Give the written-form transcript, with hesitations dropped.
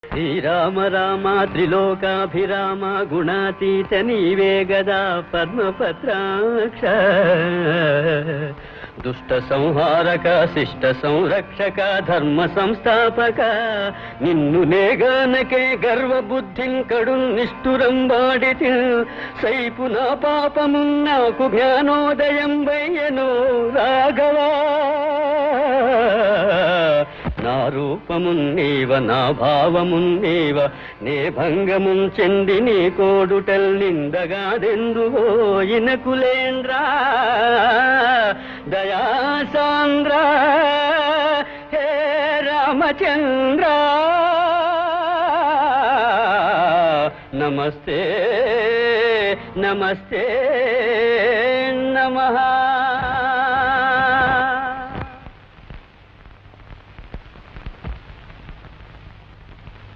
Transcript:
శ్రీరామ రామ త్రిలోకాభిరామ గుణాతీత నీవే గదా పద్మపత్రాక్ష దుష్ట సంహారక శిష్ట సంరక్షక ధర్మ సంస్థాపక నిన్ను నేగానకే గర్వబుద్ధిం కడు నిష్ఠురం వాడితి సైపు నా పాపము నాకు జ్ఞానోదయం వయ్యను రాఘవా నా రూపమున్నీవ నా భావమున్నీవ నే భంగమున్ చెంది నీ కోడుటల్ నిందగాదెందువో ఇనకులేంద్రా దయాసాంద్ర హే రామచంద్ర నమస్తే నమస్తే నమః.